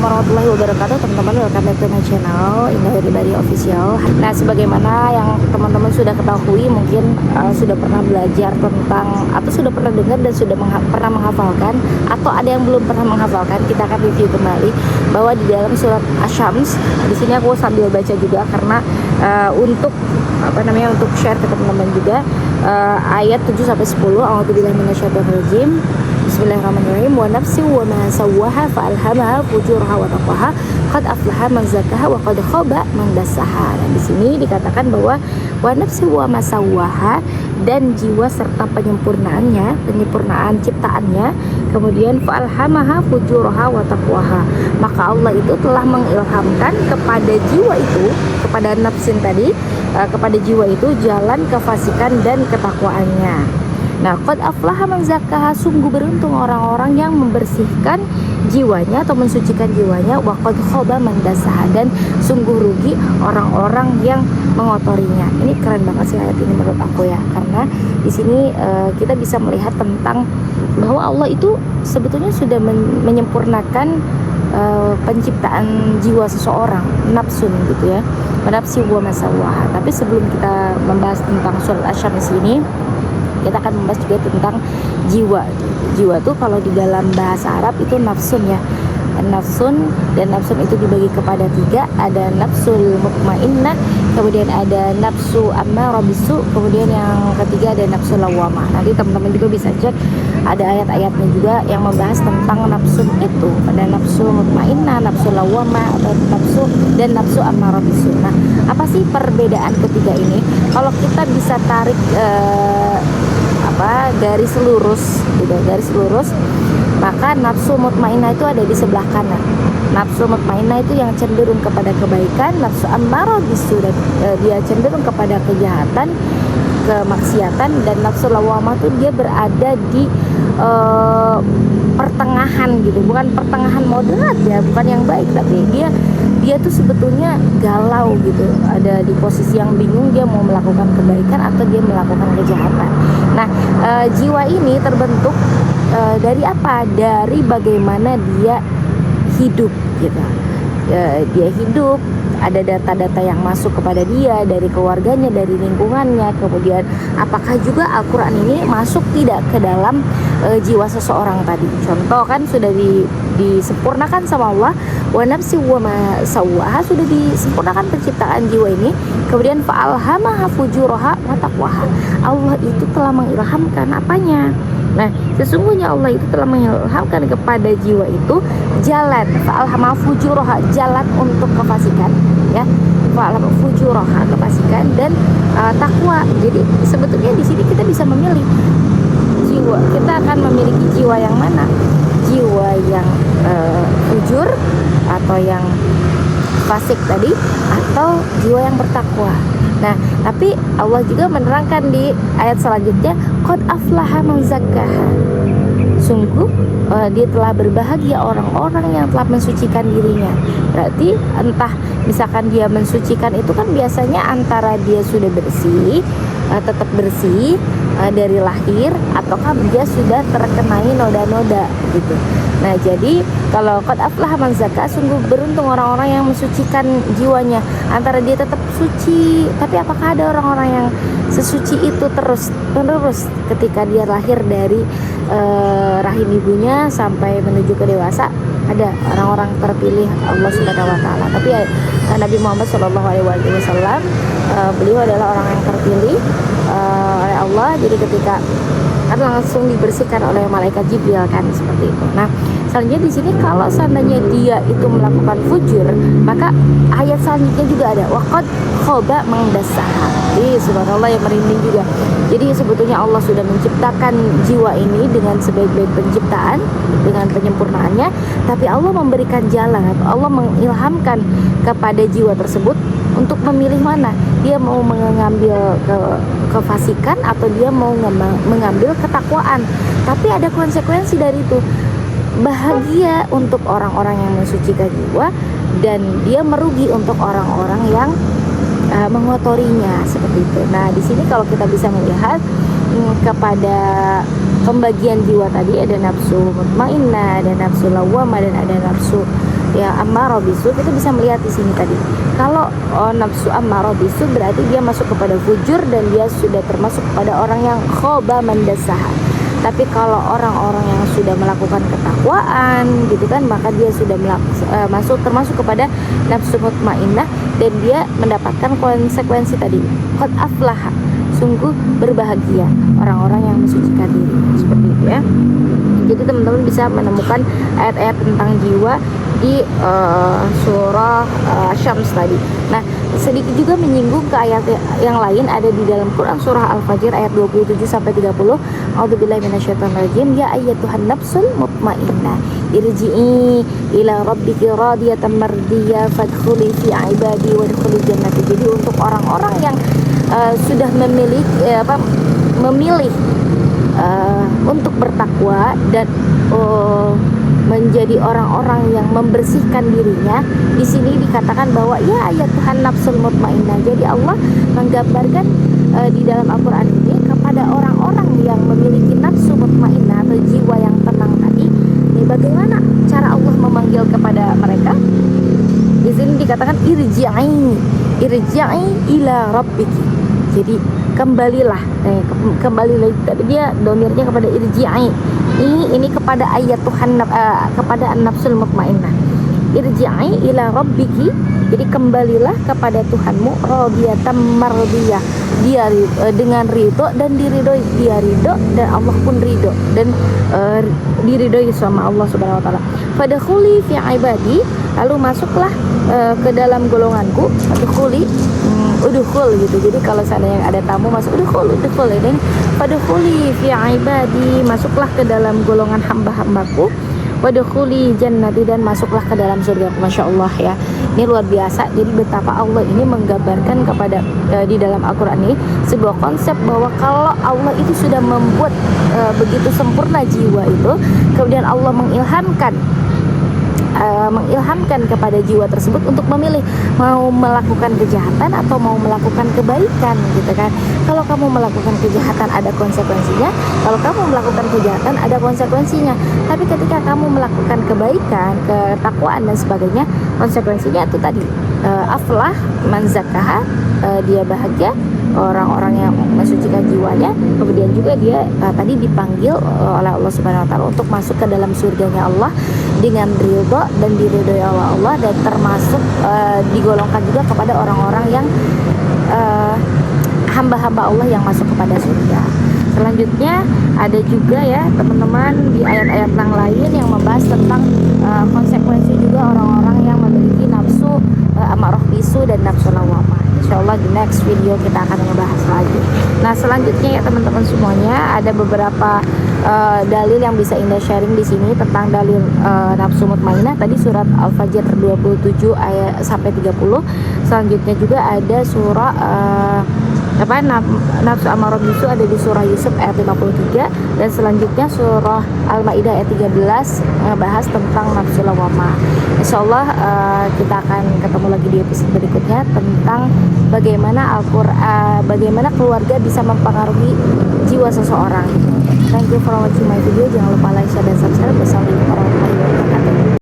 Assalamualaikum warahmatullahi wabarakatuh, teman-teman. Welcome back to my channel Indah Ribadi Official. Nah, sebagaimana yang teman-teman sudah ketahui, mungkin sudah pernah belajar tentang atau sudah pernah dengar dan sudah pernah menghafalkan, atau ada yang belum pernah menghafalkan, kita akan review kembali bahwa di dalam surat Asy-Syams, di sini aku sambil baca juga karena untuk share ke teman-teman juga, ayat 7 sampai 10. A'udzubillahi minasyaitonirrajim. Bismillahirrahmanirrahim. Wa nafsin wa ma sawwaha fa alhamaha fujuraha wa taqwaha qad aflaha man zakkaha wa qad khaba man dassaha. Nah, di sini dikatakan bahwa wa nafsin wa ma sawwaha, dan jiwa serta penyempurnaan ciptaannya, kemudian fa alhamaha fujuraha wa taqwaha, maka Allah itu telah mengilhamkan kepada jiwa itu, kepada nafsin tadi, kepada jiwa itu jalan kefasikan dan ketakwaannya. Nah, qad aflaha man zakkaha, sungguh beruntung orang-orang yang membersihkan jiwanya atau mensucikan jiwanya, wa qad khaba man dassaha, dan sungguh rugi orang-orang yang mengotorinya. Ini keren banget sih ayat ini menurut aku ya, karena di sini kita bisa melihat tentang bahwa Allah itu sebetulnya sudah menyempurnakan penciptaan jiwa seseorang, nafsun gitu ya, nafsi wa masawaha. Tapi sebelum kita membahas tentang surat Asy-Syams ini, kita akan membahas juga tentang jiwa. Jiwa tuh kalau di dalam bahasa Arab itu nafsun ya, nafsun, dan nafsun itu dibagi kepada 3. Ada nafsul mutmainnah, kemudian ada nafsu ammarah bisu, kemudian yang ketiga ada nafsu lawamah. Nanti teman-teman juga bisa cek, ada ayat-ayatnya juga yang membahas tentang nafsun itu. Ada nafsu mutmainnah, nafsu lawamah, atau nafsu, dan nafsu ammarah bisu. Nah, apa sih perbedaan ketiga ini? Kalau kita bisa tarik garis lurus gitu, garis lurus, maka nafsu mutmainnah itu ada di sebelah kanan. Nafsu mutmainnah itu yang cenderung kepada kebaikan, nafsu ammarah bisu dia cenderung kepada kejahatan, kemaksiatan, dan nafsu lawamah itu dia berada di pertengahan gitu, bukan pertengahan moderat ya, bukan yang baik, tapi dia tuh sebetulnya galau gitu, ada di posisi yang bingung, dia mau melakukan kebaikan atau dia melakukan kejahatan. Nah, jiwa ini terbentuk dari apa? Dari bagaimana dia hidup gitu. Dia hidup, ada data-data yang masuk kepada dia dari keluarganya, dari lingkungannya, kemudian apakah juga Al-Quran ini masuk tidak ke dalam jiwa seseorang tadi. Contoh kan sudah disempurnakan sama Allah, wa nafsi wa ma sawwaha, sudah disempurnakan penciptaan jiwa ini, kemudian fa'alhamaha fujuraha wa taqwaha, Allah itu telah mengilhamkan apanya? Nah, sesungguhnya Allah itu telah mengilhamkan kepada jiwa itu jalan, fa'alhamaha fujuraha, jalan untuk kefasikan ya, fa'alhamaha fujuraha, kefasikan, dan takwa. Jadi sebetulnya di sini kita bisa memilih jiwa, kita akan memiliki jiwa yang mana? Jiwa yang fujur atau yang fasik tadi, atau jiwa yang bertakwa. Nah, tapi Allah juga menerangkan di ayat selanjutnya, qad aflaha man zakkaha, sungguh dia telah berbahagia orang-orang yang telah mensucikan dirinya. Berarti entah misalkan dia mensucikan itu kan biasanya antara dia sudah bersih, tetap bersih dari lahir, ataukah dia sudah terkenai noda-noda gitu. Nah, jadi kalau qad aflaha man zakkaha, sungguh beruntung orang-orang yang mensucikan jiwanya. Antara dia tetap suci, tapi apakah ada orang-orang yang sesuci itu terus menerus ketika dia lahir dari rahim ibunya sampai menuju ke dewasa? Ada orang-orang terpilih Allah Subhanahu wa taala. Tapi Nabi Muhammad SAW, beliau adalah orang yang terpilih oleh Allah. Jadi ketika kan langsung dibersihkan oleh malaikat Jibril kan, seperti itu. Nah, selanjutnya di sini kalau seandainya dia itu melakukan fujur, maka ayat selanjutnya juga ada waqad khaba man dassaha. Subhanallah, yang merinding juga. Jadi sebetulnya Allah sudah menciptakan jiwa ini dengan sebaik-baik penciptaan, dengan penyempurnaannya, tapi Allah memberikan jalan, Allah mengilhamkan kepada jiwa tersebut untuk memilih mana dia mau mengambil kefasikan atau dia mau mengambil ketakwaan. Tapi ada konsekuensi dari itu. Bahagia untuk orang-orang yang mensucikan jiwa, dan dia merugi untuk orang-orang yang mengotorinya, seperti itu. Nah, di sini kalau kita bisa melihat kepada pembagian jiwa tadi, ada nafsu mutmainnah, ada nafsu lawamah, dan ada nafsu ya ammarah bisu, kita bisa melihat di sini tadi. Kalau nafsu ammarah bisu berarti dia masuk kepada fujur dan dia sudah termasuk kepada orang yang khoba mandasaha. Tapi kalau orang-orang yang sudah melakukan ketakwaan gitu kan, maka dia sudah termasuk kepada nafsu mutmainnah dan dia mendapatkan konsekuensi tadi. Qad aflaha, sungguh berbahagia orang-orang yang mensucikan diri, seperti itu ya. Jadi teman-teman bisa menemukan ayat-ayat tentang jiwa di surah Syams tadi. Nah, sedikit juga menyinggung ke ayat yang lain ada di dalam Quran surah Al-Fajr ayat 27 sampai 30. A'udzubillahi minasyaitonirrajim. Ya ayyatuhan nafsul mutmainnah, irji'i ila rabbiki radiyatan mardiyah fadkhuli fi ibadi wadkhuli jannati. Jadi untuk orang-orang yang sudah memilih untuk bertakwa dan menjadi orang-orang yang membersihkan dirinya, di sini dikatakan bahwa ya ayat Tuhan nafsul mutmainnah. Jadi Allah menggambarkan di dalam Al-Quran ini kepada orang-orang yang memiliki nafsu mutmainnah atau jiwa yang tenang tadi. Ini bagaimana cara Allah memanggil kepada mereka? Di sini dikatakan irji'i ila rabbiki. Jadi kembalilah, kembalilah tadi dia domirnya kepada irji'i. Ini kepada ayat Tuhan, kepada an-nafsul mutmainnah. Irji'i ila rabbiki, jadi kembalilah kepada Tuhanmu, radiyatan mardiyah, dia dengan ridho dan diridhoi, dia ridho dan Allah pun ridho dan diridhoi sama Allah Subhanahu wa taala. Fadkhuli fi ibadi, lalu masuklah ke dalam golonganku. Fadkhuli udkhul gitu. Jadi kalau seandainya ada tamu masuk udkhul ini fadkhuli fi ibadi, masuklah ke dalam golongan hamba-hambaku, wadkhuli jannati, dan masuklah ke dalam surga. Masya Allah ya, ini luar biasa. Jadi betapa Allah ini menggambarkan kepada di dalam Al-Quran ini sebuah konsep bahwa kalau Allah itu sudah membuat begitu sempurna jiwa itu, kemudian Allah mengilhamkan kepada jiwa tersebut untuk memilih mau melakukan kejahatan atau mau melakukan kebaikan gitu kan. Kalau kamu melakukan kejahatan ada konsekuensinya, kalau kamu melakukan kejahatan ada konsekuensinya. Tapi ketika kamu melakukan kebaikan, ketakwaan dan sebagainya, konsekuensinya itu tadi aflah man zakaha, dia bahagia, orang-orang yang mensucikan jiwanya. Kemudian juga dia tadi dipanggil oleh Allah Subhanahu wa taala untuk masuk ke dalam surganya Allah dengan ridho dan diridhoi oleh Allah, dan termasuk digolongkan juga kepada orang-orang yang hamba-hamba Allah yang masuk kepada surga. Selanjutnya ada juga ya teman-teman di ayat-ayat yang lain yang membahas tentang konsekuensi juga orang-orang yang memiliki nafsu amarah bisu dan nafsu lawamah. Insyaallah di next video kita akan membahas lagi. Nah, selanjutnya ya teman-teman semuanya, ada beberapa dalil yang bisa Indah sharing di sini tentang dalil nafsu mutmainnah. Tadi surat Al-Fajr 27 ayat sampai 30. Selanjutnya juga ada surah nafsu amarah bisu ada di surah Yusuf ayat 53, dan selanjutnya surah Al-Maidah ayat 13 bahas tentang nafsu lawamah. Insyaallah kita akan ketemu lagi di episode berikutnya tentang bagaimana Al-Qur'an, bagaimana keluarga bisa mempengaruhi jiwa seseorang. Thank you for watching my video. Jangan lupa like, share, dan subscribe. Wassalamualaikum warahmatullahi wabarakatuh.